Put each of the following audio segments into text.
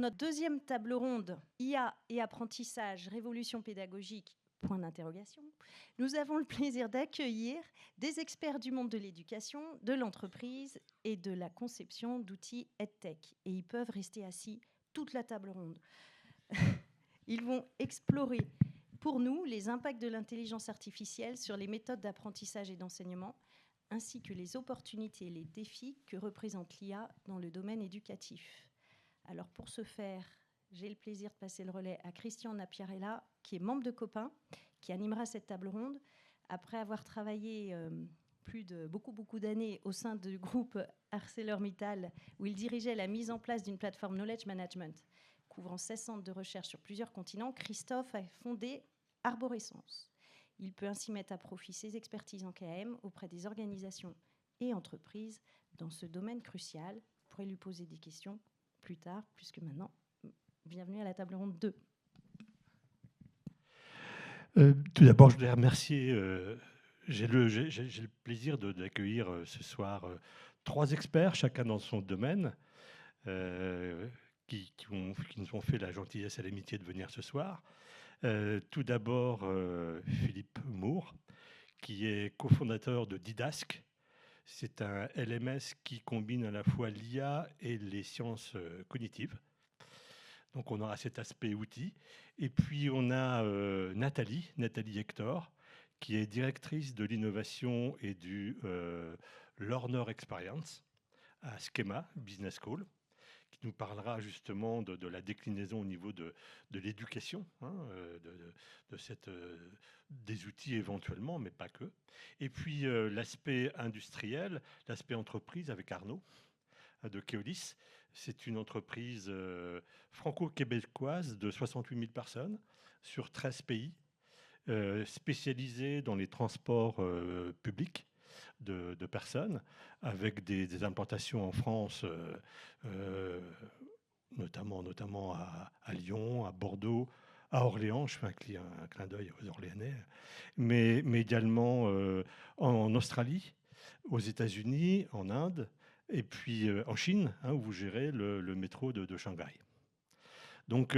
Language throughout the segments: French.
notre deuxième table ronde, IA et apprentissage, révolution pédagogique, point d'interrogation, nous avons le plaisir d'accueillir des experts du monde de l'éducation, de l'entreprise et de la conception d'outils EdTech. Et ils peuvent rester assis toute la table ronde. Ils vont explorer pour nous les impacts de l'intelligence artificielle sur les méthodes d'apprentissage et d'enseignement, ainsi que les opportunités et les défis que représente l'IA dans le domaine éducatif. Alors pour ce faire, j'ai le plaisir de passer le relais à Christian Napiarella, qui est membre de Copain, qui animera cette table ronde. Après avoir travaillé beaucoup d'années au sein du groupe ArcelorMittal, où il dirigeait la mise en place d'une plateforme Knowledge Management, couvrant 16 centres de recherche sur plusieurs continents, Christophe a fondé Arborescence. Il peut ainsi mettre à profit ses expertises en KM auprès des organisations et entreprises dans ce domaine crucial. Vous pourrez lui poser des questions plus tard, puisque maintenant, bienvenue à la table ronde 2. Tout d'abord, je voudrais remercier. J'ai le plaisir d'accueillir ce soir 3 experts, chacun dans son domaine, qui nous ont fait la gentillesse et l'amitié de venir ce soir. Tout d'abord, Philippe Moore, qui est cofondateur de Didasque. C'est un LMS qui combine à la fois l'IA et les sciences cognitives. Donc on aura cet aspect outil. Et puis on a Nathalie Hector, qui est directrice de l'innovation et du Learner Experience à Schema Business School, qui nous parlera justement de la déclinaison au niveau de l'éducation, des outils éventuellement, mais pas que. Et puis l'aspect industriel, l'aspect entreprise avec Arnaud de Keolis. C'est une entreprise franco-québécoise de 68 000 personnes sur 13 pays, spécialisée dans les transports publics de personnes, avec des implantations en France, notamment à Lyon, à Bordeaux, à Orléans. Je fais un clin d'œil aux Orléanais, mais également en Australie, aux États-Unis, en Inde, et puis en Chine, où vous gérez le métro de Shanghai. Donc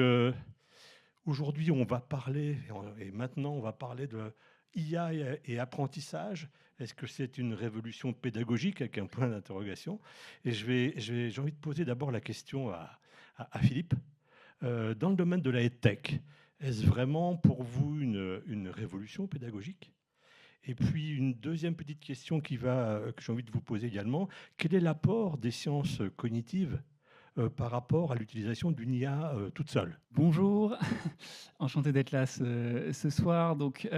aujourd'hui, on va parler, et maintenant on va parler de IA et apprentissage. Est-ce que c'est une révolution pédagogique, avec un point d'interrogation? Et j'ai envie de poser d'abord la question à Philippe. Dans le domaine de la EdTech, est-ce vraiment pour vous une révolution pédagogique? Et puis une deuxième petite question que j'ai envie de vous poser également, quel est l'apport des sciences cognitives par rapport à l'utilisation d'une IA toute seule? Bonjour, enchanté d'être là ce soir. Donc,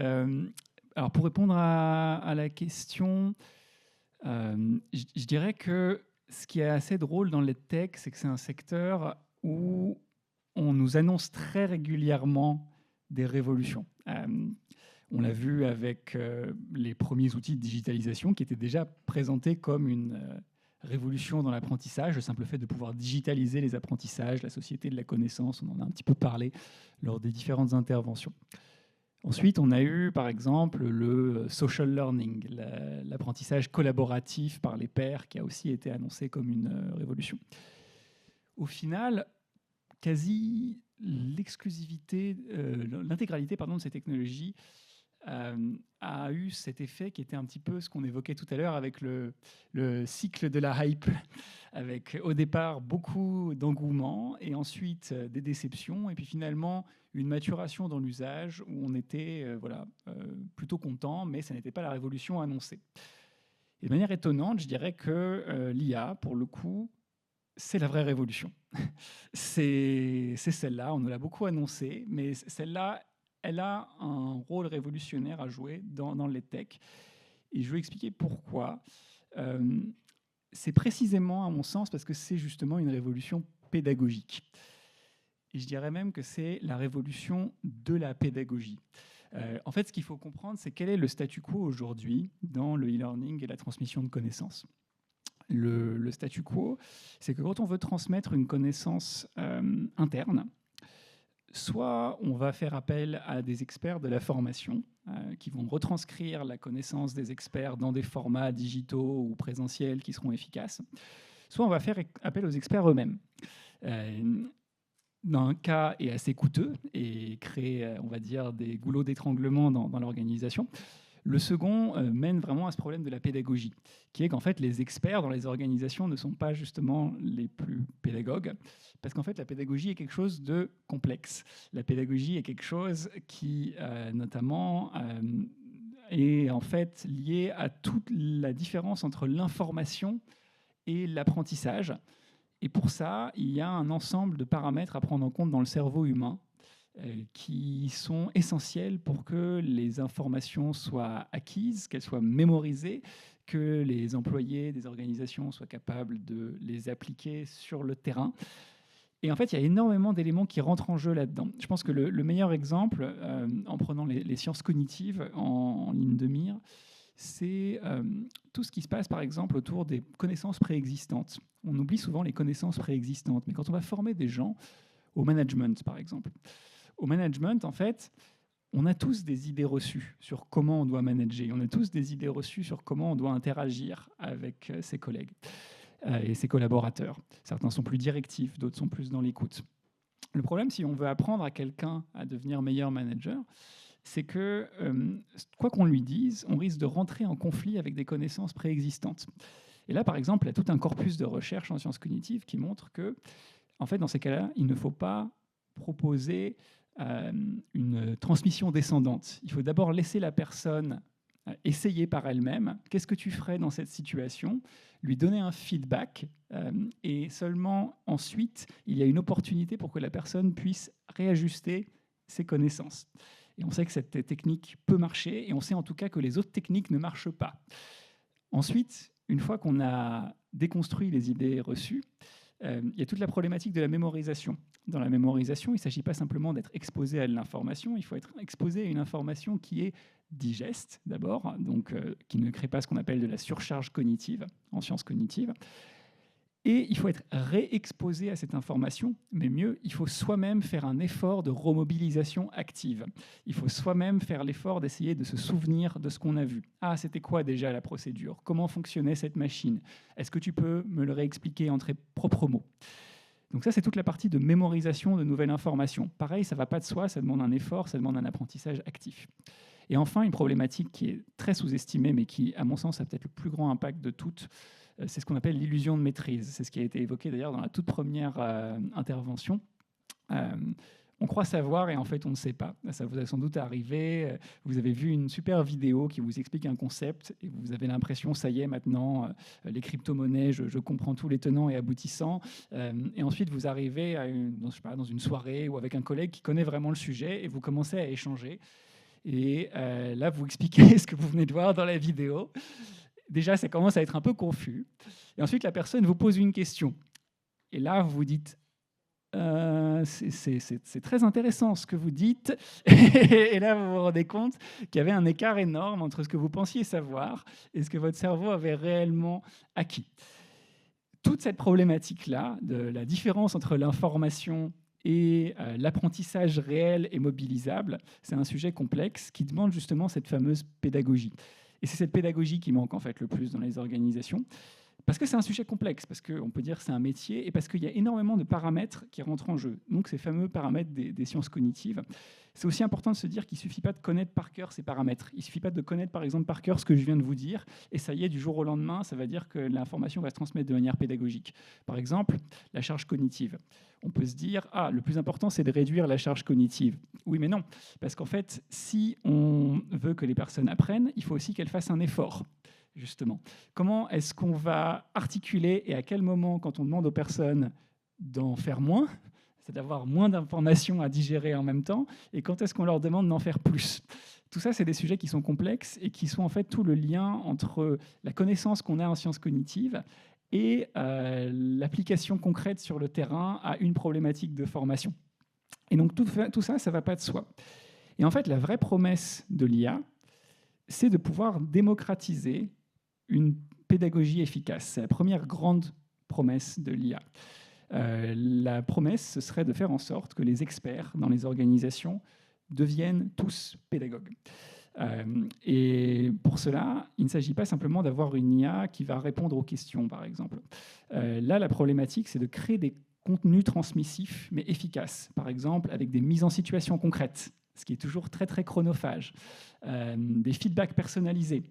alors pour répondre à la question, je dirais que ce qui est assez drôle dans l'EdTech, c'est que c'est un secteur où on nous annonce très régulièrement des révolutions. On l'a vu avec les premiers outils de digitalisation qui étaient déjà présentés comme une révolution dans l'apprentissage, le simple fait de pouvoir digitaliser les apprentissages, la société de la connaissance, on en a un petit peu parlé lors des différentes interventions. Ensuite, on a eu, par exemple, le social learning, l'apprentissage collaboratif par les pairs, qui a aussi été annoncé comme une révolution. Au final, quasi l'intégralité de ces technologies a eu cet effet qui était un petit peu ce qu'on évoquait tout à l'heure avec le cycle de la hype, avec au départ beaucoup d'engouement et ensuite des déceptions et puis finalement une maturation dans l'usage où on était plutôt content, mais ça n'était pas la révolution annoncée. Et de manière étonnante, je dirais que l'IA, pour le coup, c'est la vraie révolution. C'est celle-là, on nous l'a beaucoup annoncé, mais celle-là, elle a un rôle révolutionnaire à jouer dans l'EdTech. Et je vais expliquer pourquoi. C'est précisément, à mon sens, parce que c'est justement une révolution pédagogique. Et je dirais même que c'est la révolution de la pédagogie. En fait, ce qu'il faut comprendre, c'est quel est le statu quo aujourd'hui dans le e-learning et la transmission de connaissances. Le statu quo, c'est que quand on veut transmettre une connaissance interne, soit on va faire appel à des experts de la formation qui vont retranscrire la connaissance des experts dans des formats digitaux ou présentiels qui seront efficaces, soit on va faire appel aux experts eux-mêmes. dans un cas, est assez coûteux et crée, on va dire, des goulots d'étranglement dans l'organisation. Le second mène vraiment à ce problème de la pédagogie, qui est qu'en fait, les experts dans les organisations ne sont pas justement les plus pédagogues, parce qu'en fait, la pédagogie est quelque chose de complexe. La pédagogie est quelque chose qui, notamment, est en fait lié à toute la différence entre l'information et l'apprentissage. Et pour ça, il y a un ensemble de paramètres à prendre en compte dans le cerveau humain qui sont essentiels pour que les informations soient acquises, qu'elles soient mémorisées, que les employés des organisations soient capables de les appliquer sur le terrain. Et en fait, il y a énormément d'éléments qui rentrent en jeu là-dedans. Je pense que le meilleur exemple, en prenant les sciences cognitives en ligne de mire, c'est tout ce qui se passe, par exemple, autour des connaissances préexistantes. On oublie souvent les connaissances préexistantes, mais quand on va former des gens au management, par exemple, au management, en fait, on a tous des idées reçues sur comment on doit manager. On a tous des idées reçues sur comment on doit interagir avec ses collègues et ses collaborateurs. Certains sont plus directifs, d'autres sont plus dans l'écoute. Le problème, si on veut apprendre à quelqu'un à devenir meilleur manager, c'est que, quoi qu'on lui dise, on risque de rentrer en conflit avec des connaissances préexistantes. Et là, par exemple, il y a tout un corpus de recherche en sciences cognitives qui montre que, en fait, dans ces cas-là, il ne faut pas proposer une transmission descendante. Il faut d'abord laisser la personne essayer par elle-même. Qu'est-ce que tu ferais dans cette situation ? Lui donner un feedback et seulement ensuite, il y a une opportunité pour que la personne puisse réajuster ses connaissances. Et on sait que cette technique peut marcher et on sait en tout cas que les autres techniques ne marchent pas. Ensuite, une fois qu'on a déconstruit les idées reçues, il y a toute la problématique de la mémorisation. Dans la mémorisation, il ne s'agit pas simplement d'être exposé à de l'information, il faut être exposé à une information qui est digeste d'abord, donc qui ne crée pas ce qu'on appelle de la surcharge cognitive en sciences cognitives. Et il faut être réexposé à cette information, mais mieux, il faut soi-même faire un effort de remobilisation active. Il faut soi-même faire l'effort d'essayer de se souvenir de ce qu'on a vu. Ah, c'était quoi déjà la procédure ? Comment fonctionnait cette machine ? Est-ce que tu peux me le réexpliquer en très propres mots ? Donc ça, c'est toute la partie de mémorisation de nouvelles informations. Pareil, ça ne va pas de soi, ça demande un effort, ça demande un apprentissage actif. Et enfin, une problématique qui est très sous-estimée, mais qui, à mon sens, a peut-être le plus grand impact de toutes, c'est ce qu'on appelle l'illusion de maîtrise. C'est ce qui a été évoqué d'ailleurs dans la toute première intervention. On croit savoir et en fait on ne sait pas. Ça vous a sans doute arrivé. Vous avez vu une super vidéo qui vous explique un concept et vous avez l'impression, ça y est maintenant, les crypto-monnaies, je comprends tous les tenants et aboutissants. Et ensuite vous arrivez dans une soirée ou avec un collègue qui connaît vraiment le sujet et vous commencez à échanger. Et là vous expliquez ce que vous venez de voir dans la vidéo. Déjà, ça commence à être un peu confus. Et ensuite, la personne vous pose une question. Et là, vous vous dites, c'est très intéressant ce que vous dites. Et là, vous vous rendez compte qu'il y avait un écart énorme entre ce que vous pensiez savoir et ce que votre cerveau avait réellement acquis. Toute cette problématique-là, de la différence entre l'information et l'apprentissage réel et mobilisable, c'est un sujet complexe qui demande justement cette fameuse pédagogie. Et c'est cette pédagogie qui manque en fait le plus dans les organisations, parce que c'est un sujet complexe, parce qu'on peut dire que c'est un métier, et parce qu'il y a énormément de paramètres qui rentrent en jeu. Donc ces fameux paramètres des sciences cognitives. C'est aussi important de se dire qu'il ne suffit pas de connaître par cœur ces paramètres. Il ne suffit pas de connaître par exemple par cœur ce que je viens de vous dire, et ça y est, du jour au lendemain, ça va dire que l'information va se transmettre de manière pédagogique. Par exemple, la charge cognitive. On peut se dire, le plus important, c'est de réduire la charge cognitive. Oui, mais non, parce qu'en fait, si on veut que les personnes apprennent, il faut aussi qu'elles fassent un effort, justement. Comment est-ce qu'on va articuler et à quel moment, quand on demande aux personnes d'en faire moins, c'est d'avoir moins d'informations à digérer en même temps, et quand est-ce qu'on leur demande d'en faire plus ? Tout ça, c'est des sujets qui sont complexes et qui sont en fait tout le lien entre la connaissance qu'on a en sciences cognitives et l'application concrète sur le terrain à une problématique de formation. Et donc tout ça, ça ne va pas de soi. Et en fait, la vraie promesse de l'IA, c'est de pouvoir démocratiser une pédagogie efficace. C'est la première grande promesse de l'IA. La promesse, ce serait de faire en sorte que les experts dans les organisations deviennent tous pédagogues. Et pour cela, il ne s'agit pas simplement d'avoir une IA qui va répondre aux questions, par exemple. Là, la problématique, c'est de créer des contenu transmissif, mais efficace. Par exemple, avec des mises en situation concrètes, ce qui est toujours très, très chronophage. Des feedbacks personnalisés.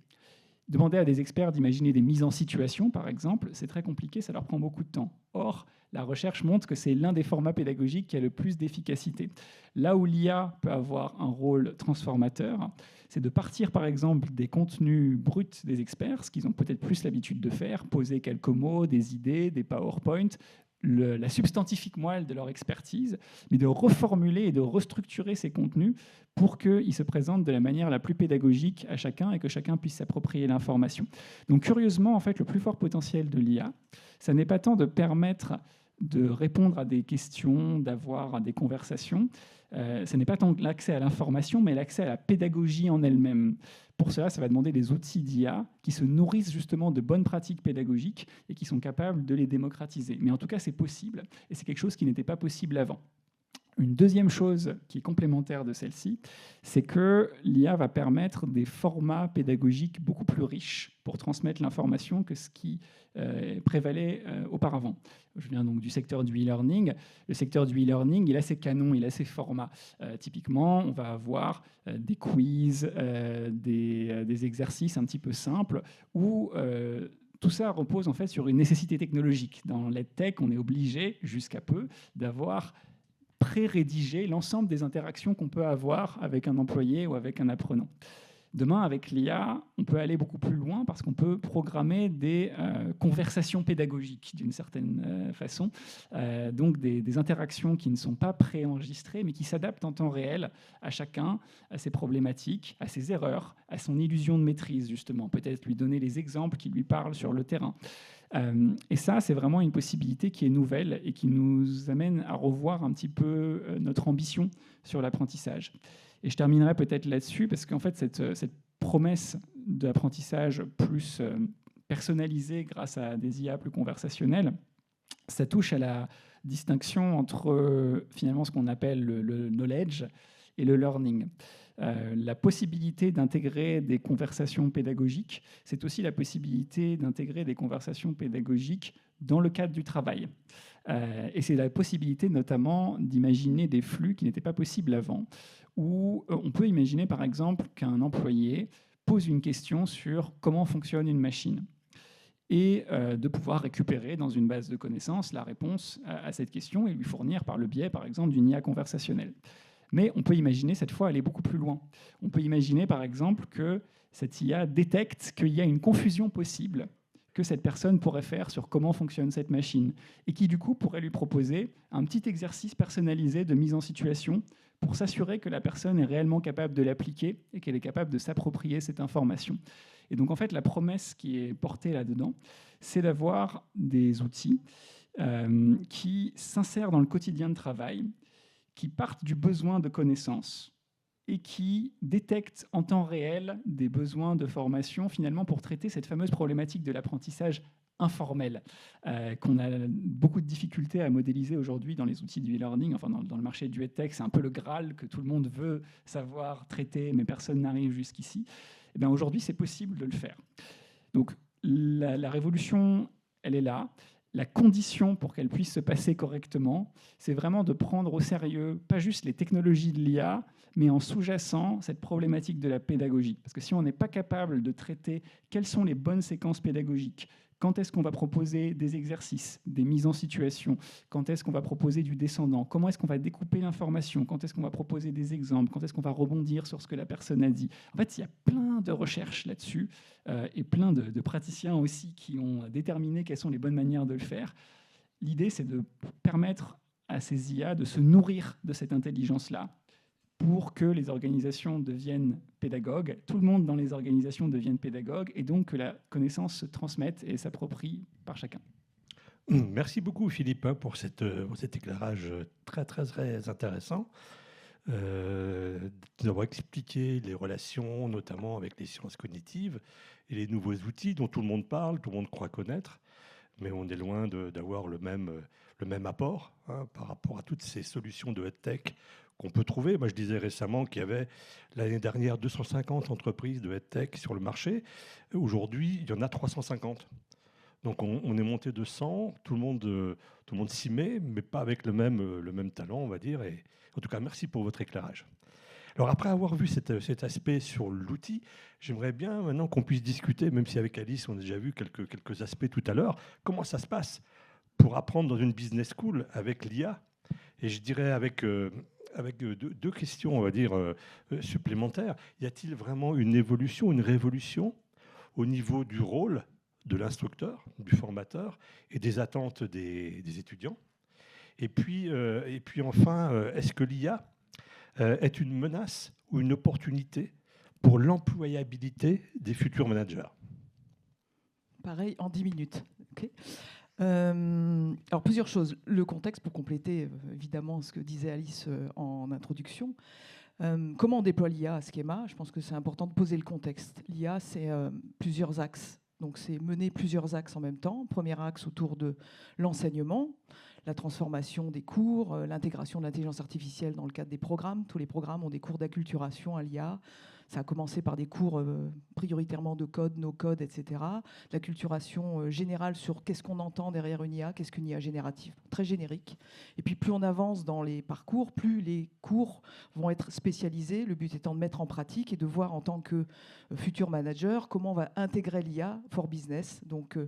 Demander à des experts d'imaginer des mises en situation, par exemple, c'est très compliqué, ça leur prend beaucoup de temps. Or, la recherche montre que c'est l'un des formats pédagogiques qui a le plus d'efficacité. Là où l'IA peut avoir un rôle transformateur, c'est de partir, par exemple, des contenus bruts des experts, ce qu'ils ont peut-être plus l'habitude de faire, poser quelques mots, des idées, des PowerPoint, la substantifique moelle de leur expertise, mais de reformuler et de restructurer ces contenus pour qu'ils se présentent de la manière la plus pédagogique à chacun et que chacun puisse s'approprier l'information. Donc curieusement, en fait, le plus fort potentiel de l'IA, ça n'est pas tant de permettre de répondre à des questions, d'avoir des conversations, ce n'est pas tant l'accès à l'information, mais l'accès à la pédagogie en elle-même. Pour cela, ça va demander des outils d'IA qui se nourrissent justement de bonnes pratiques pédagogiques et qui sont capables de les démocratiser. Mais en tout cas, c'est possible, et c'est quelque chose qui n'était pas possible avant. Une deuxième chose qui est complémentaire de celle-ci, c'est que l'IA va permettre des formats pédagogiques beaucoup plus riches pour transmettre l'information que ce qui prévalait auparavant. Je viens donc du secteur du e-learning. Le secteur du e-learning, il a ses canons, il a ses formats. Typiquement, on va avoir des quiz, des exercices un petit peu simples où tout ça repose en fait sur une nécessité technologique. Dans l'EdTech, on est obligé, jusqu'à peu, d'avoir pré-rédiger l'ensemble des interactions qu'on peut avoir avec un employé ou avec un apprenant. Demain, avec l'IA, on peut aller beaucoup plus loin parce qu'on peut programmer des conversations pédagogiques d'une certaine façon, donc des interactions qui ne sont pas préenregistrées mais qui s'adaptent en temps réel à chacun, à ses problématiques, à ses erreurs, à son illusion de maîtrise justement, peut-être lui donner les exemples qui lui parlent sur le terrain. Et ça, c'est vraiment une possibilité qui est nouvelle et qui nous amène à revoir un petit peu notre ambition sur l'apprentissage. Et je terminerai peut-être là-dessus, parce qu'en fait, cette promesse d'apprentissage plus personnalisé grâce à des IA plus conversationnelles, ça touche à la distinction entre finalement ce qu'on appelle le knowledge et le learning. La possibilité d'intégrer des conversations pédagogiques, c'est aussi la possibilité d'intégrer des conversations pédagogiques dans le cadre du travail. Et c'est la possibilité notamment d'imaginer des flux qui n'étaient pas possibles avant, où on peut imaginer par exemple qu'un employé pose une question sur comment fonctionne une machine et de pouvoir récupérer dans une base de connaissances la réponse à cette question et lui fournir par le biais par exemple d'une IA conversationnelle. Mais on peut imaginer cette fois aller beaucoup plus loin. On peut imaginer par exemple que cette IA détecte qu'il y a une confusion possible que cette personne pourrait faire sur comment fonctionne cette machine et qui du coup pourrait lui proposer un petit exercice personnalisé de mise en situation pour s'assurer que la personne est réellement capable de l'appliquer et qu'elle est capable de s'approprier cette information. Et donc en fait la promesse qui est portée là-dedans, c'est d'avoir des outils qui s'insèrent dans le quotidien de travail, qui partent du besoin de connaissance et qui détectent en temps réel des besoins de formation finalement pour traiter cette fameuse problématique de l'apprentissage informel qu'on a beaucoup de difficultés à modéliser aujourd'hui dans les outils du e-learning, enfin dans le marché du EdTech, c'est un peu le Graal que tout le monde veut savoir traiter, mais personne n'arrive jusqu'ici. Et bien aujourd'hui, c'est possible de le faire. Donc la révolution, elle est là. La condition pour qu'elle puisse se passer correctement, c'est vraiment de prendre au sérieux, pas juste les technologies de l'IA, mais en sous-jacent cette problématique de la pédagogie. Parce que si on n'est pas capable de traiter quelles sont les bonnes séquences pédagogiques, quand est-ce qu'on va proposer des exercices, des mises en situation, quand est-ce qu'on va proposer du descendant, comment est-ce qu'on va découper l'information, quand est-ce qu'on va proposer des exemples, quand est-ce qu'on va rebondir sur ce que la personne a dit. En fait, il y a plein de recherches là-dessus et plein de praticiens aussi qui ont déterminé quelles sont les bonnes manières de le faire. L'idée, c'est de permettre à ces IA de se nourrir de cette intelligence-là pour que les organisations deviennent pédagogues, tout le monde dans les organisations devienne pédagogue, et donc que la connaissance se transmette et s'approprie par chacun. Merci beaucoup Philippe pour cet éclairage très, très, très intéressant. D'avoir expliqué les relations, notamment avec les sciences cognitives et les nouveaux outils dont tout le monde parle, tout le monde croit connaître, mais on est loin d'avoir le même apport par rapport à toutes ces solutions de EdTech qu'on peut trouver. Moi, je disais récemment qu'il y avait l'année dernière 250 entreprises de EdTech sur le marché. Aujourd'hui, il y en a 350. Donc on est monté de 100, tout le monde s'y met, mais pas avec le même talent, on va dire. Et en tout cas, merci pour votre éclairage. Alors après avoir vu cet aspect sur l'outil, j'aimerais bien maintenant qu'on puisse discuter, même si avec Alice on a déjà vu quelques aspects tout à l'heure, comment ça se passe pour apprendre dans une business school avec l'IA. Et je dirais avec deux questions, on va dire, supplémentaires. Y a-t-il vraiment une évolution, une révolution au niveau du rôle de l'instructeur, du formateur et des attentes des étudiants? Et puis enfin, est-ce que l'IA est une menace ou une opportunité pour l'employabilité des futurs managers? Pareil, en 10 minutes. Okay. Alors, plusieurs choses. Le contexte, pour compléter évidemment ce que disait Alice en introduction. Comment on déploie l'IA à Schema? Je pense que c'est important de poser le contexte. L'IA, c'est plusieurs axes. Donc, c'est mener plusieurs axes en même temps. Premier axe autour de l'enseignement, la transformation des cours, l'intégration de l'intelligence artificielle dans le cadre des programmes. Tous les programmes ont des cours d'acculturation à l'IA. Ça a commencé par des cours prioritairement de code, no-code, etc. L'acculturation générale sur qu'est-ce qu'on entend derrière une IA, qu'est-ce qu'une IA générative, très générique. Et puis plus on avance dans les parcours, plus les cours vont être spécialisés. Le but étant de mettre en pratique et de voir en tant que futur manager comment on va intégrer l'IA for business. Donc,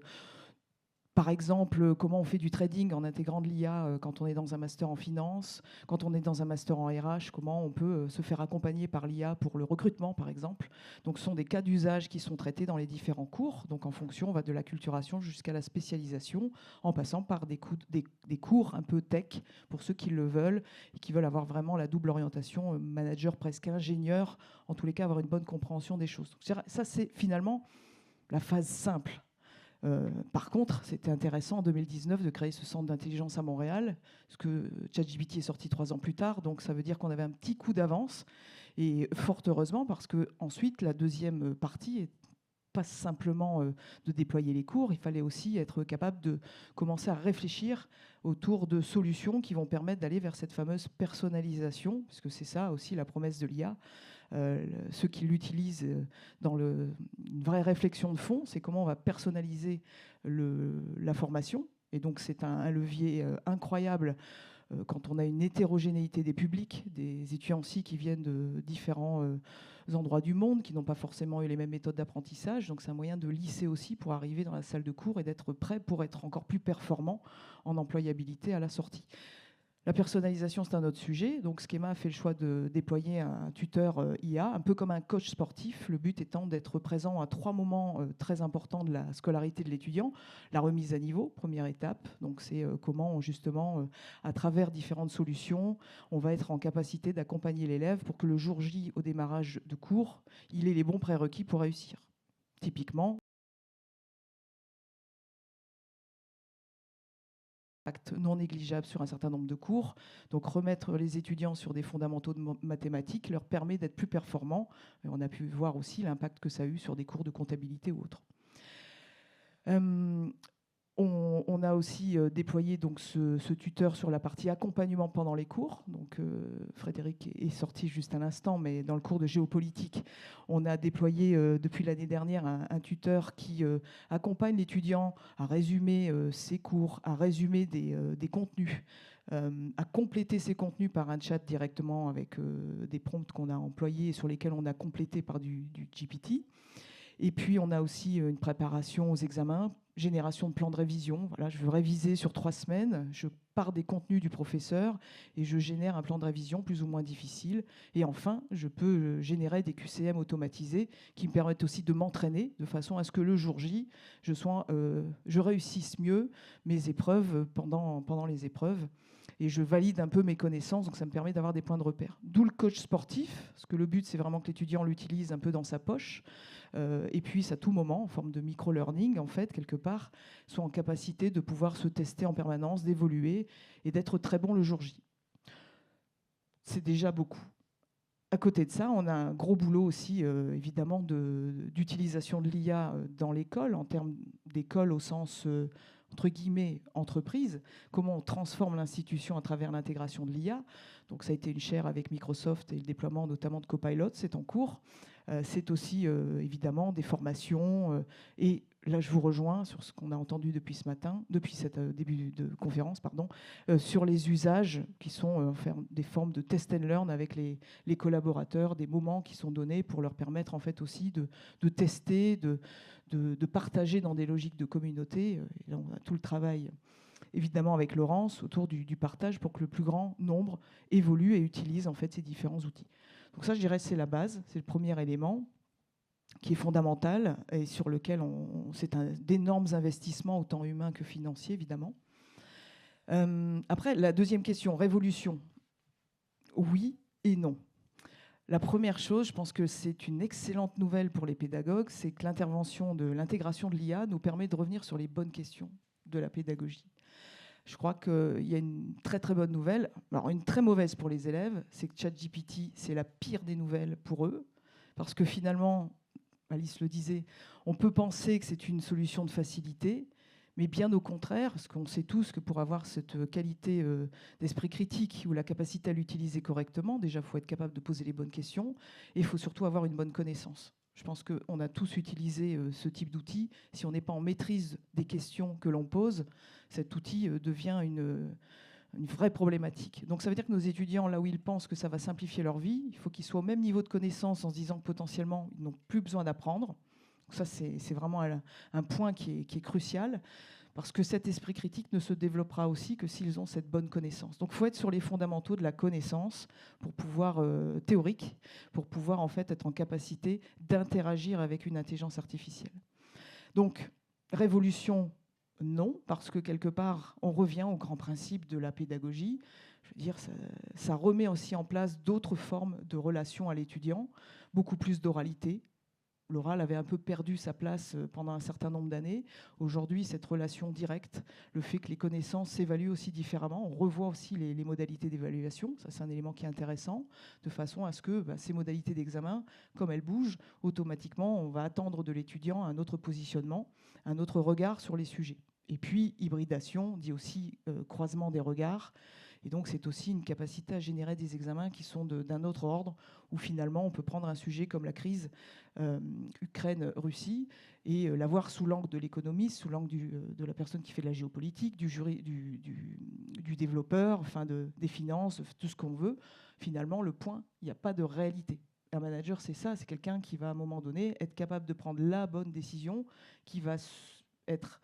par exemple, comment on fait du trading en intégrant de l'IA quand on est dans un master en finance, quand on est dans un master en RH, comment on peut se faire accompagner par l'IA pour le recrutement, par exemple. Donc, ce sont des cas d'usage qui sont traités dans les différents cours. Donc, en fonction, on va de l'acculturation jusqu'à la spécialisation, en passant par des cours un peu tech pour ceux qui le veulent et qui veulent avoir vraiment la double orientation manager, presque ingénieur, en tous les cas, avoir une bonne compréhension des choses. Donc, ça, c'est finalement la phase simple. Par contre, c'était intéressant en 2019 de créer ce centre d'intelligence à Montréal, parce que ChatGPT est sorti 3 ans plus tard, donc ça veut dire qu'on avait un petit coup d'avance, et fort heureusement, parce que ensuite la deuxième partie est pas simplement de déployer les cours, il fallait aussi être capable de commencer à réfléchir autour de solutions qui vont permettre d'aller vers cette fameuse personnalisation, parce que c'est ça aussi la promesse de l'IA. Ceux qui l'utilisent dans une vraie réflexion de fond, c'est comment on va personnaliser la formation. Et donc c'est un levier incroyable quand on a une hétérogénéité des publics, des étudiants aussi qui viennent de différents endroits du monde, qui n'ont pas forcément eu les mêmes méthodes d'apprentissage. Donc c'est un moyen de lisser aussi pour arriver dans la salle de cours et d'être prêt pour être encore plus performant en employabilité à la sortie. La personnalisation, c'est un autre sujet. Donc, Schema a fait le choix de déployer un tuteur IA, un peu comme un coach sportif. Le but étant d'être présent à 3 moments très importants de la scolarité de l'étudiant. La remise à niveau, première étape. Donc, c'est comment, justement, à travers différentes solutions, on va être en capacité d'accompagner l'élève pour que le jour J, au démarrage de cours, il ait les bons prérequis pour réussir. Typiquement, non négligeable sur un certain nombre de cours. Donc remettre les étudiants sur des fondamentaux de mathématiques leur permet d'être plus performants. Et on a pu voir aussi l'impact que ça a eu sur des cours de comptabilité ou autres. On a aussi déployé donc ce tuteur sur la partie accompagnement pendant les cours. Donc, Frédéric est sorti juste à l'instant, mais dans le cours de géopolitique, on a déployé depuis l'année dernière un tuteur qui accompagne l'étudiant à résumer ses cours, à résumer des contenus, à compléter ces contenus par un chat directement avec des prompts qu'on a employés et sur lesquels on a complété par du GPT. Et puis, on a aussi une préparation aux examens, génération de plans de révision. Voilà, je veux réviser sur 3 semaines. Je pars des contenus du professeur et je génère un plan de révision plus ou moins difficile. Et enfin, je peux générer des QCM automatisés qui me permettent aussi de m'entraîner de façon à ce que le jour J, je réussisse mieux mes épreuves pendant les épreuves. Et je valide un peu mes connaissances, donc ça me permet d'avoir des points de repère. D'où le coach sportif, parce que le but, c'est vraiment que l'étudiant l'utilise un peu dans sa poche, et puis à tout moment, en forme de micro-learning, en fait, quelque part, soit en capacité de pouvoir se tester en permanence, d'évoluer et d'être très bon le jour J. C'est déjà beaucoup. À côté de ça, on a un gros boulot aussi, évidemment, d'utilisation de l'IA dans l'école, en termes d'école au sens entre guillemets, entreprise, comment on transforme l'institution à travers l'intégration de l'IA. Donc ça a été une chaire avec Microsoft et le déploiement notamment de Copilot, c'est en cours. C'est aussi évidemment des formations et là je vous rejoins sur ce qu'on a entendu depuis ce matin, depuis cet début de conférence, sur les usages qui sont des formes de test and learn avec les collaborateurs, des moments qui sont donnés pour leur permettre en fait aussi de tester, de partager dans des logiques de communauté. Et là, on a tout le travail évidemment avec Laurence autour du partage pour que le plus grand nombre évolue et utilise en fait ces différents outils. Donc ça, je dirais, c'est la base, c'est le premier élément qui est fondamental et sur lequel c'est d'énormes investissements, autant humains que financiers, évidemment. Après, la deuxième question, révolution. Oui et non. La première chose, je pense que c'est une excellente nouvelle pour les pédagogues, c'est que l'intégration de l'IA nous permet de revenir sur les bonnes questions de la pédagogie. Je crois qu'il y a une très très bonne nouvelle. Alors une très mauvaise pour les élèves, c'est que ChatGPT, c'est la pire des nouvelles pour eux, parce que finalement, Alice le disait, on peut penser que c'est une solution de facilité, mais bien au contraire, parce qu'on sait tous que pour avoir cette qualité d'esprit critique ou la capacité à l'utiliser correctement, déjà, il faut être capable de poser les bonnes questions et il faut surtout avoir une bonne connaissance. Je pense qu'on a tous utilisé ce type d'outil. Si on n'est pas en maîtrise des questions que l'on pose, cet outil devient une vraie problématique. Donc ça veut dire que nos étudiants, là où ils pensent que ça va simplifier leur vie, il faut qu'ils soient au même niveau de connaissance en se disant que potentiellement, ils n'ont plus besoin d'apprendre. Donc ça, c'est vraiment un point qui est crucial, parce que cet esprit critique ne se développera aussi que s'ils ont cette bonne connaissance. Donc il faut être sur les fondamentaux de la connaissance pour pouvoir, théorique, pour pouvoir en fait être en capacité d'interagir avec une intelligence artificielle. Donc, révolution, non, parce que quelque part, on revient au grand principe de la pédagogie. Je veux dire, ça remet aussi en place d'autres formes de relations à l'étudiant, beaucoup plus d'oralité. L'oral avait un peu perdu sa place pendant un certain nombre d'années. Aujourd'hui, cette relation directe, le fait que les connaissances s'évaluent aussi différemment, on revoit aussi les modalités d'évaluation. Ça, c'est un élément qui est intéressant, de façon à ce que ces modalités d'examen, comme elles bougent, automatiquement, on va attendre de l'étudiant un autre positionnement, un autre regard sur les sujets. Et puis, hybridation dit aussi croisement des regards. Et donc, c'est aussi une capacité à générer des examens qui sont d'un autre ordre, où finalement, on peut prendre un sujet comme la crise Ukraine-Russie et la voir sous l'angle de l'économiste, sous l'angle de la personne qui fait de la géopolitique, du développeur, enfin des finances, tout ce qu'on veut. Finalement, le point, il n'y a pas de réalité. Un manager, c'est ça, c'est quelqu'un qui va à un moment donné être capable de prendre la bonne décision, qui va être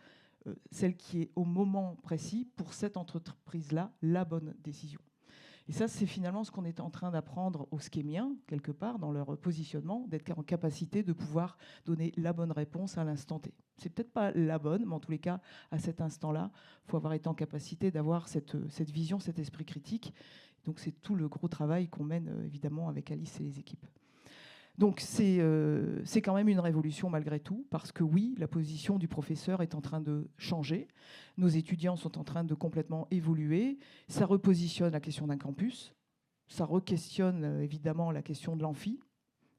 celle qui est au moment précis pour cette entreprise-là, la bonne décision. Et ça, c'est finalement ce qu'on est en train d'apprendre aux schémiens, quelque part, dans leur positionnement, d'être en capacité de pouvoir donner la bonne réponse à l'instant T. C'est peut-être pas la bonne, mais en tous les cas, à cet instant-là, il faut avoir été en capacité d'avoir cette vision, cet esprit critique. Donc c'est tout le gros travail qu'on mène, évidemment, avec Alice et les équipes. Donc c'est quand même une révolution malgré tout, parce que oui, la position du professeur est en train de changer, nos étudiants sont en train de complètement évoluer, ça repositionne la question d'un campus, ça re-questionne évidemment la question de l'amphi.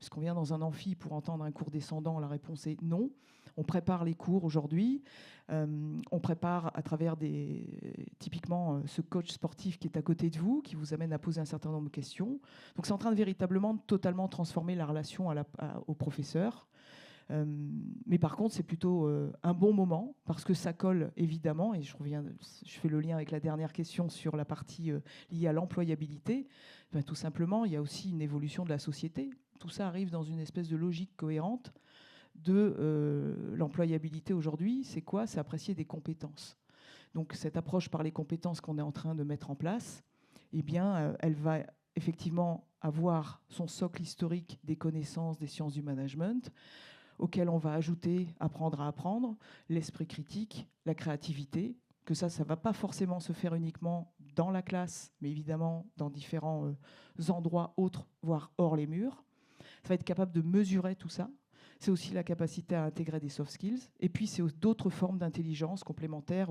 Est-ce qu'on vient dans un amphi pour entendre un cours descendant? La réponse est non. On prépare les cours aujourd'hui. On prépare à travers typiquement ce coach sportif qui est à côté de vous, qui vous amène à poser un certain nombre de questions. Donc c'est en train de véritablement totalement transformer la relation au professeur. Mais par contre, c'est plutôt un bon moment, parce que ça colle évidemment, et je fais le lien avec la dernière question sur la partie liée à l'employabilité. Tout simplement, il y a aussi une évolution de la société. Tout ça arrive dans une espèce de logique cohérente de l'employabilité aujourd'hui. C'est quoi? C'est apprécier des compétences. Donc cette approche par les compétences qu'on est en train de mettre en place, eh bien, elle va effectivement avoir son socle historique des connaissances des sciences du management, auquel on va ajouter apprendre à apprendre, l'esprit critique, la créativité, que ça ne va pas forcément se faire uniquement dans la classe, mais évidemment dans différents endroits autres, voire hors les murs. Ça va être capable de mesurer tout ça. C'est aussi la capacité à intégrer des soft skills. Et puis, c'est d'autres formes d'intelligence complémentaires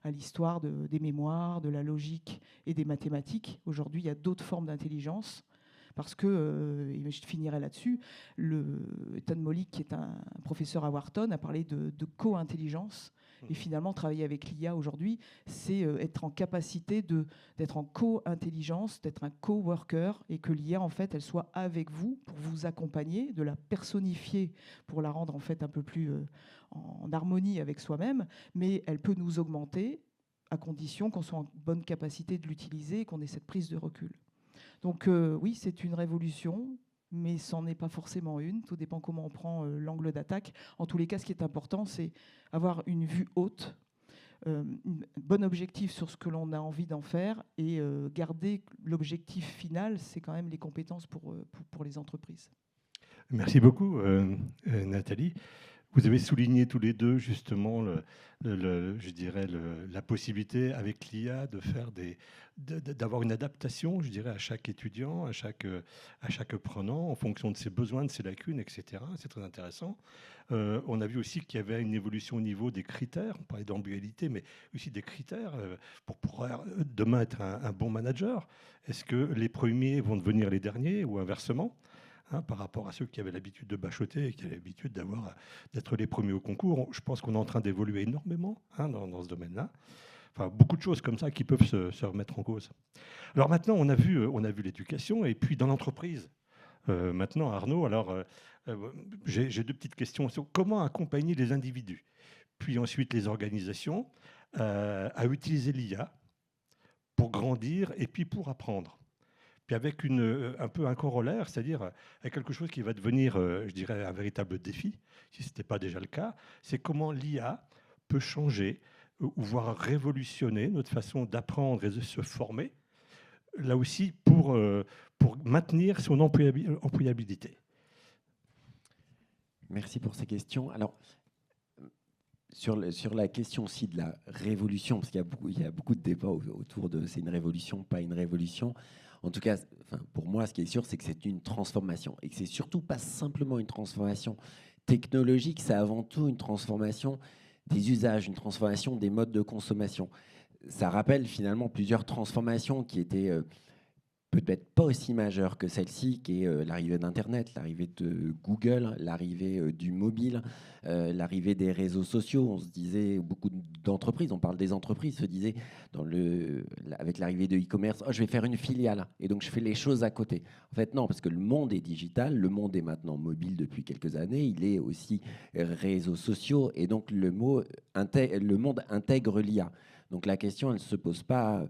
à l'histoire des mémoires, de la logique et des mathématiques. Aujourd'hui, il y a d'autres formes d'intelligence. Parce que, et je finirai là-dessus, Ethan Mollick, qui est un professeur à Wharton, a parlé de co-intelligence. Et finalement, travailler avec l'IA aujourd'hui, c'est être en capacité d'être en co-intelligence, d'être un co-worker, et que l'IA, en fait, elle soit avec vous pour vous accompagner, de la personnifier pour la rendre en fait un peu plus en harmonie avec soi-même, mais elle peut nous augmenter à condition qu'on soit en bonne capacité de l'utiliser et qu'on ait cette prise de recul. Donc oui, c'est une révolution, mais ce n'en est pas forcément une. Tout dépend comment on prend l'angle d'attaque. En tous les cas, ce qui est important, c'est avoir une vue haute, un bon objectif sur ce que l'on a envie d'en faire et garder l'objectif final, c'est quand même les compétences pour les entreprises. Merci beaucoup, Nathalie. Vous avez souligné tous les deux justement, je dirais, la possibilité avec l'IA de faire d'avoir une adaptation, je dirais, à chaque étudiant, à chaque apprenant, en fonction de ses besoins, de ses lacunes, etc. C'est très intéressant. On a vu aussi qu'il y avait une évolution au niveau des critères. On parlait d'ambiguïté, mais aussi des critères pour pouvoir demain être un bon manager. Est-ce que les premiers vont devenir les derniers ou inversement ? Par rapport à ceux qui avaient l'habitude de bachoter et qui avaient l'habitude d'être les premiers au concours. Je pense qu'on est en train d'évoluer énormément dans ce domaine-là. Enfin, beaucoup de choses comme ça qui peuvent se remettre en cause. Alors maintenant, on a vu l'éducation, et puis dans l'entreprise. Maintenant, Arnaud, alors j'ai deux petites questions. Comment accompagner les individus, puis ensuite les organisations, à utiliser l'IA pour grandir et puis pour apprendre ? Puis avec un peu un corollaire, c'est-à-dire avec quelque chose qui va devenir, je dirais, un véritable défi, si ce n'était pas déjà le cas, c'est comment l'IA peut changer ou voire révolutionner notre façon d'apprendre et de se former, là aussi pour maintenir son employabilité. Merci pour ces questions. Alors, sur la question aussi de la révolution, parce qu'il y a beaucoup de débats autour de c'est une révolution, pas une révolution. En tout cas, pour moi, ce qui est sûr, c'est que c'est une transformation. Et que c'est surtout pas simplement une transformation technologique, c'est avant tout une transformation des usages, une transformation des modes de consommation. Ça rappelle finalement plusieurs transformations qui étaient peut-être pas aussi majeures que celle-ci, qui est l'arrivée d'Internet, l'arrivée de Google, l'arrivée du mobile, l'arrivée des réseaux sociaux. On se disait, beaucoup d'entreprises, on parle des entreprises, se disaient, avec l'arrivée de e-commerce, je vais faire une filiale, et donc je fais les choses à côté. En fait, non, parce que le monde est digital, le monde est maintenant mobile depuis quelques années, il est aussi réseaux sociaux, et donc le monde intègre l'IA. Donc la question, elle ne se pose pas...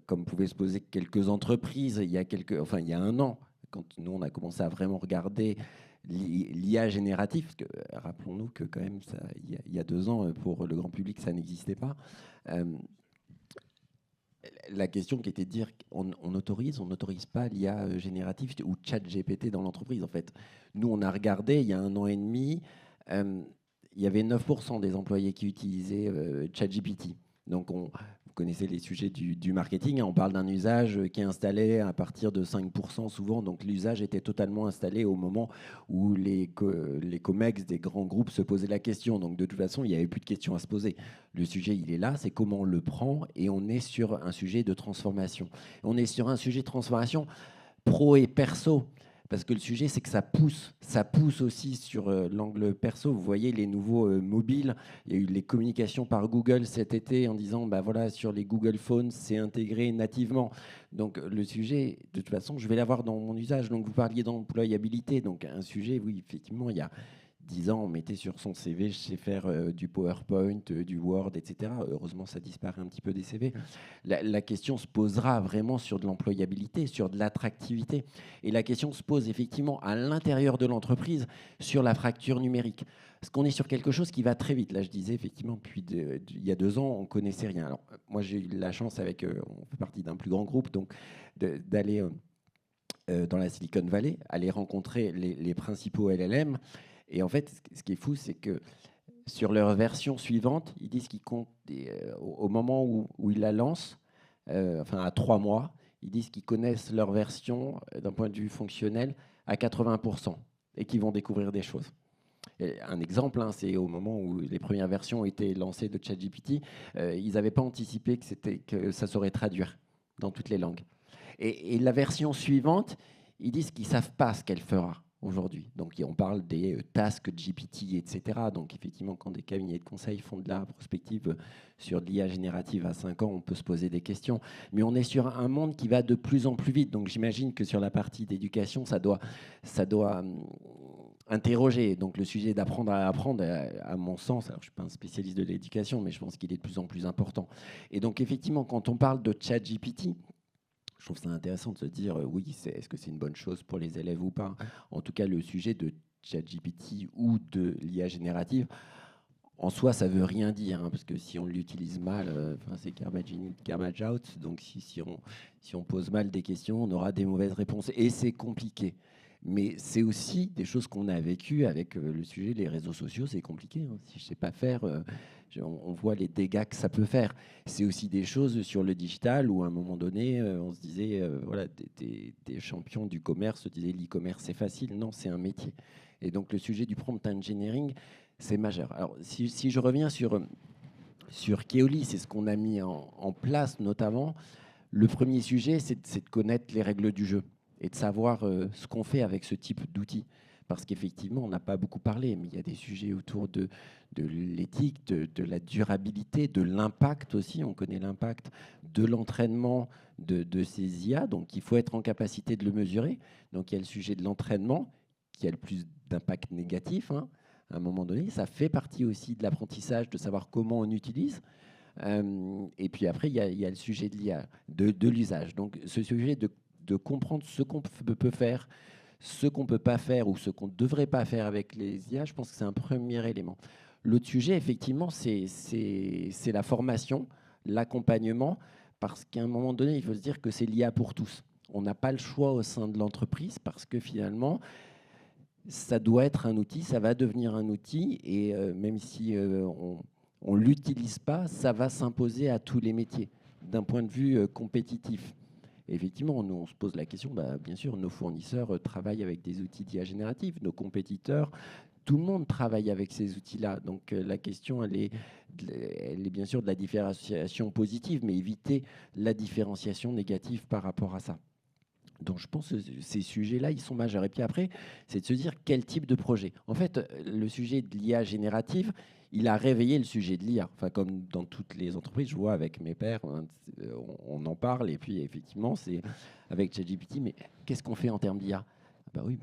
comme pouvaient se poser quelques entreprises il y a un an, quand nous on a commencé à vraiment regarder l'IA générative, parce que rappelons-nous que quand même il y a 2 ans pour le grand public ça n'existait pas. La question qui était de dire on n'autorise pas l'IA générative ou ChatGPT dans l'entreprise. En fait, nous on a regardé il y a 1 an et demi, il y avait 9% des employés qui utilisaient ChatGPT. Donc vous connaissez les sujets du marketing, on parle d'un usage qui est installé à partir de 5% souvent, donc l'usage était totalement installé au moment où les comex des grands groupes se posaient la question, donc de toute façon il n'y avait plus de questions à se poser. Le sujet il est là, c'est comment on le prend, et on est sur un sujet de transformation. On est sur un sujet de transformation pro et perso. Parce que le sujet, c'est que ça pousse aussi sur l'angle perso. Vous voyez les nouveaux mobiles. Il y a eu les communications par Google cet été en disant, voilà, sur les Google Phones, c'est intégré nativement. Donc le sujet, de toute façon, je vais l'avoir dans mon usage. Donc vous parliez d'employabilité. Donc un sujet, oui, effectivement, il y a 10 ans, on mettait sur son CV, je sais faire du PowerPoint, du Word, etc. Heureusement, ça disparaît un petit peu des CV. La question se posera vraiment sur de l'employabilité, sur de l'attractivité. Et la question se pose effectivement à l'intérieur de l'entreprise sur la fracture numérique. Parce qu'on est sur quelque chose qui va très vite. Là, je disais effectivement, il y a 2 ans, on ne connaissait rien. Alors, moi, j'ai eu la chance, on fait partie d'un plus grand groupe, donc d'aller dans la Silicon Valley, aller rencontrer les principaux LLM. Et en fait, ce qui est fou, c'est que sur leur version suivante, ils disent qu'ils comptent, au moment où ils la lancent, à 3 mois, ils disent qu'ils connaissent leur version d'un point de vue fonctionnel à 80% et qu'ils vont découvrir des choses. Et un exemple, c'est au moment où les premières versions ont été lancées de ChatGPT, ils n'avaient pas anticipé que ça saurait traduire dans toutes les langues. Et la version suivante, ils disent qu'ils ne savent pas ce qu'elle fera aujourd'hui. Donc, on parle des tasks GPT, etc. Donc, effectivement, quand des cabinets de conseil font de la prospective sur de l'IA générative à 5 ans, on peut se poser des questions. Mais on est sur un monde qui va de plus en plus vite. Donc, j'imagine que sur la partie d'éducation, ça doit interroger. Donc, le sujet d'apprendre à apprendre, à mon sens, alors je ne suis pas un spécialiste de l'éducation, mais je pense qu'il est de plus en plus important. Et donc, effectivement, quand on parle de ChatGPT, je trouve ça intéressant de se dire, oui, est-ce que c'est une bonne chose pour les élèves ou pas? En tout cas, le sujet de ChatGPT ou de l'IA générative, en soi, ça ne veut rien dire, hein, parce que si on l'utilise mal, c'est garbage in, garbage out. Donc, si on pose mal des questions, on aura des mauvaises réponses. Et c'est compliqué. Mais c'est aussi des choses qu'on a vécues avec le sujet des réseaux sociaux. C'est compliqué. Hein. Si je ne sais pas faire, on voit les dégâts que ça peut faire. C'est aussi des choses sur le digital où, à un moment donné, on se disait, voilà, des champions du commerce se disaient l'e-commerce, c'est facile. Non, c'est un métier. Et donc, le sujet du prompt engineering, c'est majeur. Alors, si je reviens sur Keoli, c'est ce qu'on a mis en place, notamment. Le premier sujet, c'est de connaître les règles du jeu et de savoir ce qu'on fait avec ce type d'outils. Parce qu'effectivement, on n'a pas beaucoup parlé, mais il y a des sujets autour de l'éthique, de la durabilité, de l'impact aussi. On connaît l'impact de l'entraînement de ces IA, donc il faut être en capacité de le mesurer. Donc il y a le sujet de l'entraînement, qui a le plus d'impact négatif, hein, à un moment donné. Ça fait partie aussi de l'apprentissage, de savoir comment on utilise. Et puis après, il y a le sujet de l'IA, de l'usage. Donc ce sujet de comprendre ce qu'on peut faire, ce qu'on ne peut pas faire ou ce qu'on ne devrait pas faire avec les IA, je pense que c'est un premier élément. L'autre sujet, effectivement, c'est la formation, l'accompagnement, parce qu'à un moment donné, il faut se dire que c'est l'IA pour tous. On n'a pas le choix au sein de l'entreprise parce que finalement, ça doit être un outil, ça va devenir un outil, et même si on ne l'utilise pas, ça va s'imposer à tous les métiers d'un point de vue compétitif. Et effectivement, nous, on se pose la question, bien sûr, nos fournisseurs travaillent avec des outils d'IA générative, nos compétiteurs, tout le monde travaille avec ces outils-là. Donc la question, elle est bien sûr de la différenciation positive, mais éviter la différenciation négative par rapport à ça. Donc je pense que ces sujets-là, ils sont majeurs. Et puis après, c'est de se dire quel type de projet. En fait, le sujet de l'IA générative, il a réveillé le sujet de l'IA. Enfin, comme dans toutes les entreprises, je vois avec mes pairs, on en parle. Et puis effectivement, c'est avec ChatGPT, mais qu'est-ce qu'on fait en termes d'IA? Oui,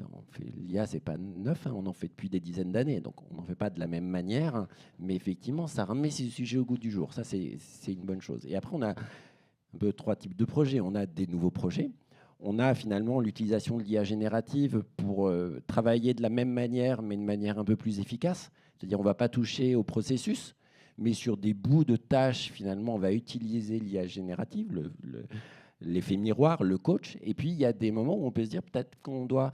l'IA, c'est pas neuf, hein, on en fait depuis des dizaines d'années, donc on n'en fait pas de la même manière. Hein, mais effectivement, ça remet ces sujets au goût du jour. Ça, c'est une bonne chose. Et après, on a un peu 3 types de projets. On a des nouveaux projets. On a finalement l'utilisation de l'IA générative pour travailler de la même manière, mais de manière un peu plus efficace. C'est-à-dire on ne va pas toucher au processus, mais sur des bouts de tâches, finalement, on va utiliser l'IA générative, l'effet miroir, le coach. Et puis, il y a des moments où on peut se dire peut-être qu'on doit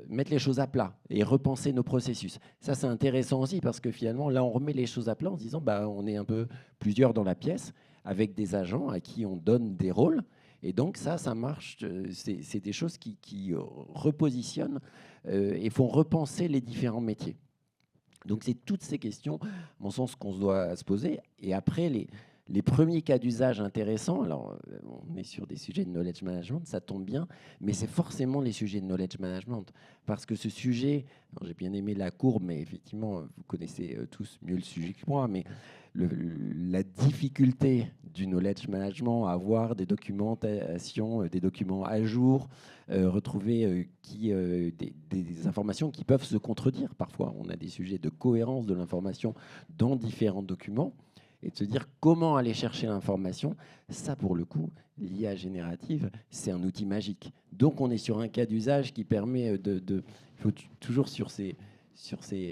mettre les choses à plat et repenser nos processus. Ça, c'est intéressant aussi parce que finalement, là, on remet les choses à plat en se disant on est un peu plusieurs dans la pièce avec des agents à qui on donne des rôles. Et donc ça marche, c'est des choses qui repositionnent et font repenser les différents métiers. Donc c'est toutes ces questions, à mon sens, qu'on se doit se poser. Et après, les premiers cas d'usage intéressants, alors on est sur des sujets de knowledge management, ça tombe bien, mais c'est forcément les sujets de knowledge management. Parce que ce sujet, j'ai bien aimé la courbe, mais effectivement, vous connaissez tous mieux le sujet que moi, mais la difficulté du knowledge management à avoir des documentations, des documents à jour, retrouver des informations qui peuvent se contredire. Parfois, on a des sujets de cohérence de l'information dans différents documents. Et de se dire comment aller chercher l'information, ça, pour le coup, l'IA générative, c'est un outil magique. Donc, on est sur un cas d'usage qui permet il faut toujours sur ces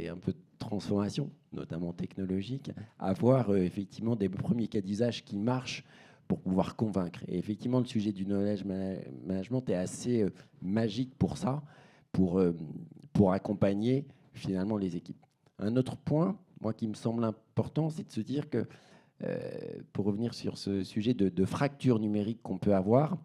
un peu de transformation, notamment technologique, avoir effectivement des premiers cas d'usage qui marchent pour pouvoir convaincre. Et effectivement, le sujet du knowledge management est assez magique pour ça, pour accompagner finalement les équipes. Un autre point, moi, qui me semble important, c'est de se dire que, pour revenir sur ce sujet de fracture numérique qu'on peut avoir,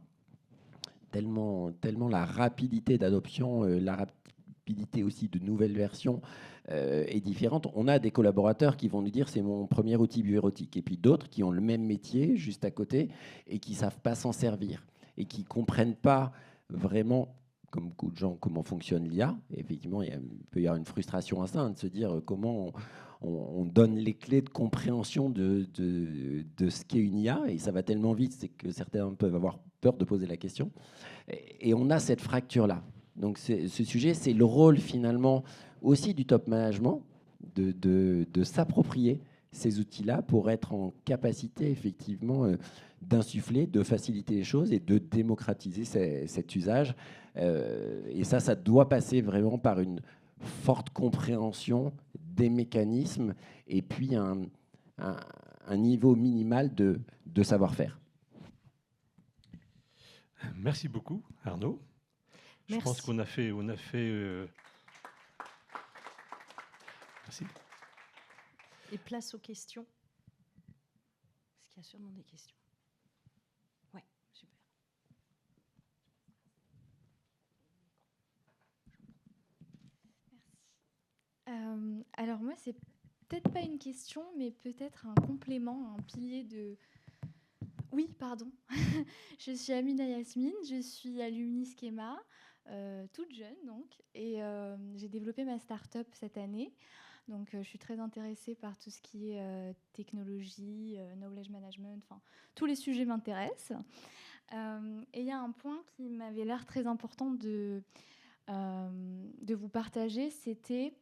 tellement la rapidité d'adoption, la rapidité aussi de nouvelles versions est différente. On a des collaborateurs qui vont nous dire c'est mon premier outil bureautique, et puis d'autres qui ont le même métier juste à côté et qui ne savent pas s'en servir. et qui ne comprennent pas vraiment, comme beaucoup de gens, comment fonctionne l'IA. Et effectivement, il peut y avoir une frustration à ça, hein, de se dire comment on donne les clés de compréhension de ce qu'est une IA, et ça va tellement vite, c'est que certains peuvent avoir peur de poser la question. Et on a cette fracture-là. Donc ce sujet, c'est le rôle finalement aussi du top management de s'approprier ces outils-là pour être en capacité effectivement d'insuffler, de faciliter les choses et de démocratiser cet usage. Et ça doit passer vraiment par une forte compréhension des mécanismes et puis un niveau minimal de savoir-faire. Merci beaucoup, Arnaud. Je pense qu'on a fait... Merci. Et place aux questions. Est-ce qu'il y a sûrement des questions? Oui, super. Merci. Alors moi, c'est peut-être pas une question, mais peut-être un complément, un pilier de... Oui, pardon. Je suis Amina Yasmine, je suis alumni Schema, toute jeune donc, et j'ai développé ma start-up cette année. Donc je suis très intéressée par tout ce qui est technologie, knowledge management, enfin tous les sujets m'intéressent. Et il y a un point qui m'avait l'air très important de vous partager, c'était,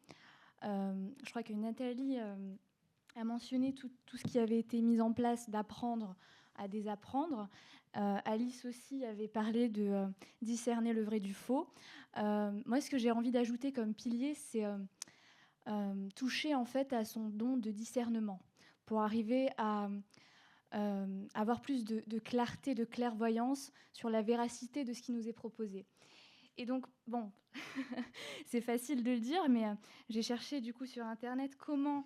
je crois que Nathalie a mentionné tout ce qui avait été mis en place d'apprendre à désapprendre. Alice aussi avait parlé de discerner le vrai du faux. Moi, ce que j'ai envie d'ajouter comme pilier, c'est toucher en fait à son don de discernement pour arriver à avoir plus de clarté, de clairvoyance sur la véracité de ce qui nous est proposé. Et donc, bon, c'est facile de le dire, mais j'ai cherché du coup sur Internet comment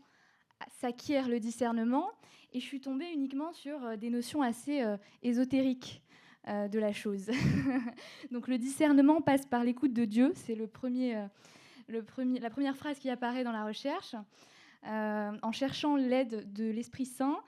s'acquiert le discernement, et je suis tombée uniquement sur des notions assez ésotériques de la chose. Donc le discernement passe par l'écoute de Dieu, c'est la première phrase qui apparaît dans la recherche. En cherchant l'aide de l'Esprit Saint,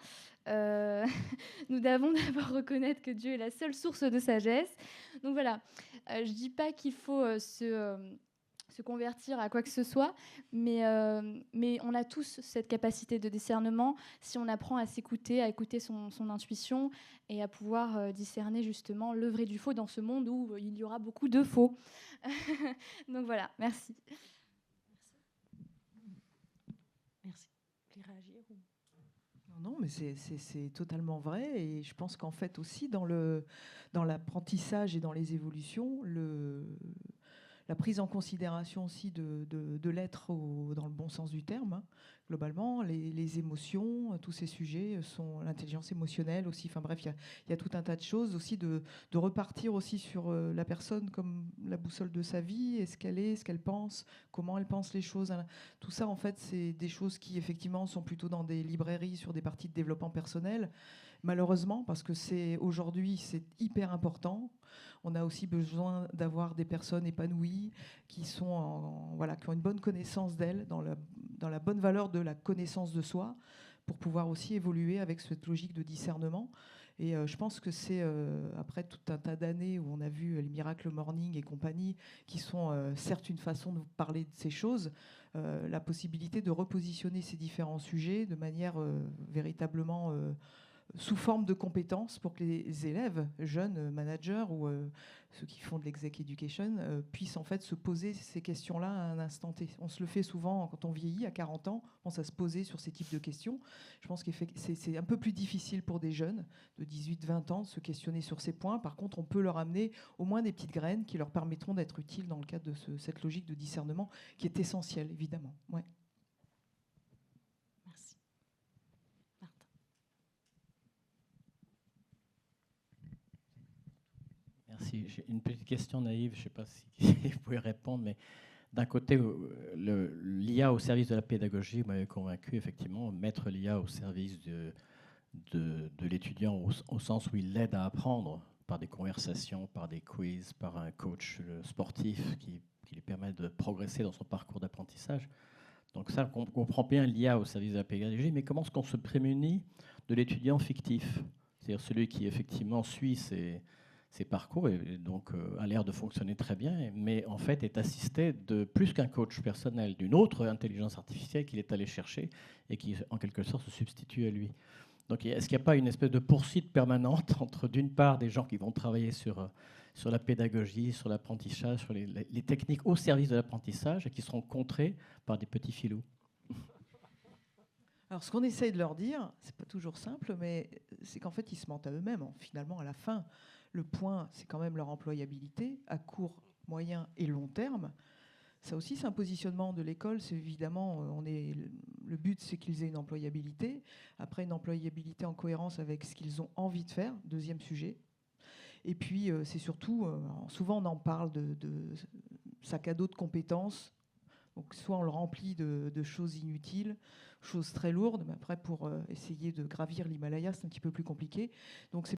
nous devons d'abord reconnaître que Dieu est la seule source de sagesse. Donc voilà, je ne dis pas qu'il faut se convertir à quoi que ce soit, mais on a tous cette capacité de discernement si on apprend à s'écouter, à écouter son intuition et à pouvoir discerner justement le vrai du faux dans ce monde où il y aura beaucoup de faux. Donc voilà, merci. Merci. Vous voulez réagir ou... Non, mais c'est totalement vrai. Et je pense qu'en fait aussi, dans l'apprentissage et dans les évolutions, la prise en considération aussi de l'être dans le bon sens du terme, hein, globalement, les émotions, tous ces sujets sont l'intelligence émotionnelle aussi. Enfin bref, il y a tout un tas de choses aussi, de repartir aussi sur la personne comme la boussole de sa vie, ce qu'elle pense, comment elle pense les choses. Tout ça, en fait, c'est des choses qui, effectivement, sont plutôt dans des librairies sur des parties de développement personnel. Malheureusement, parce que aujourd'hui, c'est hyper important. On a aussi besoin d'avoir des personnes épanouies qui qui ont une bonne connaissance d'elles, dans la bonne valeur de la connaissance de soi, pour pouvoir aussi évoluer avec cette logique de discernement. Et je pense que c'est, après tout un tas d'années où on a vu les Miracle Morning et compagnie, qui sont certes une façon de parler de ces choses, la possibilité de repositionner ces différents sujets de manière véritablement... sous forme de compétences pour que les élèves, jeunes managers ou ceux qui font de l'exec education puissent en fait se poser ces questions-là à un instant T. On se le fait souvent quand on vieillit, à 40 ans, on pense à se poser sur ces types de questions. Je pense que c'est un peu plus difficile pour des jeunes de 18-20 ans de se questionner sur ces points. Par contre, on peut leur amener au moins des petites graines qui leur permettront d'être utiles dans le cadre de cette logique de discernement qui est essentielle, évidemment. Ouais. Merci. Martin. Merci. J'ai une petite question naïve, je ne sais pas si vous pouvez répondre, mais d'un côté, l'IA au service de la pédagogie m'avait convaincu, effectivement, mettre l'IA au service de l'étudiant au sens où il l'aide à apprendre par des conversations, par des quiz, par un coach sportif qui lui permet de progresser dans son parcours d'apprentissage. Donc ça, on comprend bien l'IA au service de la pédagogie, mais comment est-ce qu'on se prémunit de l'étudiant fictif? C'est-à-dire celui qui, effectivement, suit ses parcours et donc a l'air de fonctionner très bien, mais en fait est assisté de plus qu'un coach personnel, d'une autre intelligence artificielle qu'il est allé chercher et qui en quelque sorte se substitue à lui. Donc est-ce qu'il n'y a pas une espèce de poursuite permanente entre d'une part des gens qui vont travailler sur la pédagogie, sur l'apprentissage, sur les techniques au service de l'apprentissage et qui seront contrés par des petits filous? Alors, ce qu'on essaye de leur dire, c'est pas toujours simple, mais c'est qu'en fait, ils se mentent à eux-mêmes. Finalement, à la fin, le point, c'est quand même leur employabilité à court, moyen et long terme. Ça aussi, c'est un positionnement de l'école. C'est évidemment, le but, c'est qu'ils aient une employabilité. Après, une employabilité en cohérence avec ce qu'ils ont envie de faire, deuxième sujet. Et puis, c'est surtout, souvent on en parle de sac à dos de compétences. Donc, soit on le remplit de choses inutiles, choses très lourdes, mais après, pour essayer de gravir l'Himalaya, c'est un petit peu plus compliqué. Donc, c'est